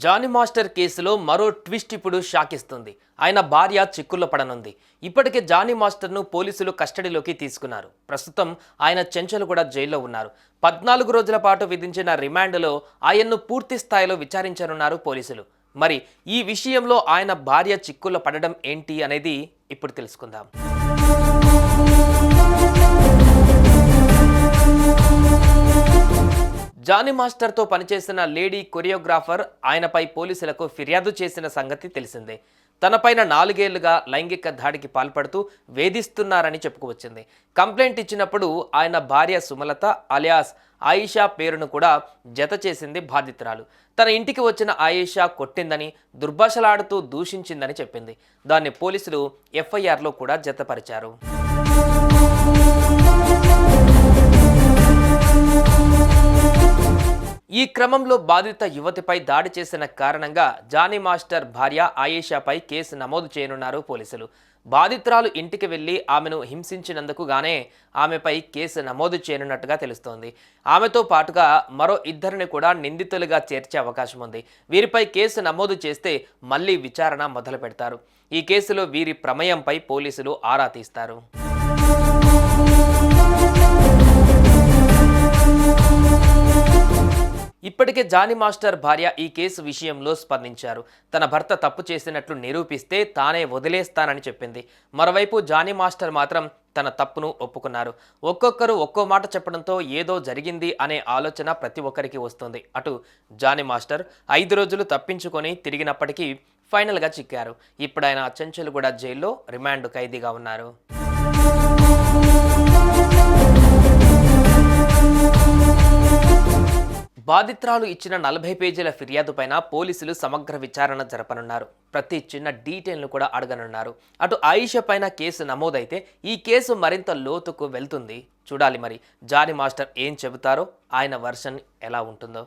Johnny master కేసులో మరో twist ఇప్పుడు షాకిస్తుంది. ఆయన భార్య చిక్కుల్లో పడనుంది. ఇప్పటికే జానీ మాస్టర్ను పోలీసులు కస్టడీలోకి తీసుకున్నారు. ప్రస్తుతం ఆయన చెంచల్గూడ జైల్లో ఉన్నారు. 14 రోజుల పాటు విధించిన రిమాండ్లో ఆయన్ను పూర్తి స్థాయిలో విచారించనున్నారు పోలీసులు. మరి ఈ విషయంలో ఆయన భార్య చిక్కుల్లో పడడం ఏంటి అనేది ఇప్పుడు తెలుసుకుందాం. జానీ మాస్టర్తో పనిచేసిన లేడీ కొరియోగ్రాఫర్ ఆయనపై పోలీసులకు ఫిర్యాదు చేసిన సంగతి తెలిసిందే. తనపైన 4 ఏళ్లుగా లైంగిక దాడికి పాల్పడుతూ వేధిస్తున్నారని చెప్పుకువచ్చింది. కంప్లైంట్ ఇచ్చినప్పుడు ఆయన భార్య సుమలత అలియాస్ ఆయిషా పేరును కూడా జత చేసింది బాధితురాలు. తన ఇంటికి వచ్చిన ఆయిషా కొట్టిందని, దుర్భాషలాడుతూ దూషించిందని చెప్పింది. దాన్ని పోలీసులు ఎఫ్ఐఆర్లో కూడా జతపరిచారు. ఈ క్రమంలో బాధిత యువతిపై దాడి చేసిన కారణంగా జానీ మాస్టర్ భార్య ఆయేషాపై కేసు నమోదు చేయనున్నారు పోలీసులు. బాధితురాలు ఇంటికి వెళ్లి ఆమెను హింసించినందుకు గానే ఆమెపై కేసు నమోదు చేయనున్నట్టుగా తెలుస్తోంది. ఆమెతో పాటుగా మరో 2 కూడా నిందితులుగా చేర్చే అవకాశం ఉంది. వీరిపై కేసు నమోదు చేస్తే మళ్లీ విచారణ మొదలు పెడతారు. ఈ కేసులో వీరి ప్రమేయంపై పోలీసులు ఆరా తీస్తారు. ఇప్పటికే జానీ మాస్టర్ భార్య ఈ కేసు విషయంలో స్పందించారు. తన భర్త తప్పు చేసినట్లు నిరూపిస్తే తానే వదిలేస్తానని చెప్పింది. మరోవైపు జానీ మాస్టర్ మాత్రం తన తప్పును ఒప్పుకున్నారు. ఒక్కొక్కరు ఒక్కో మాట చెప్పడంతో ఏదో జరిగింది అనే ఆలోచన ప్రతి ఒక్కరికి వస్తుంది. అటు జానీ మాస్టర్ 5 రోజులు తప్పించుకొని తిరిగినప్పటికీ ఫైనల్గా చిక్కారు. ఇప్పుడు ఆయన చెంచల్గూడ జైల్లో రిమాండ్ ఖైదీగా ఉన్నారు. బాధితురాలు ఇచ్చిన 40 పేజీల ఫిర్యాదుపైన పోలీసులు సమగ్ర విచారణ జరపనున్నారు. ప్రతి చిన్న డీటెయిల్ను కూడా అడగనున్నారు. అటు ఆయిషా పైన కేసు నమోదైతే ఈ కేసు మరింత లోతుకు వెళ్తుంది. చూడాలి మరి జానీ మాస్టర్ ఏం చెబుతారో, ఆయన వర్షన్ ఎలా ఉంటుందో.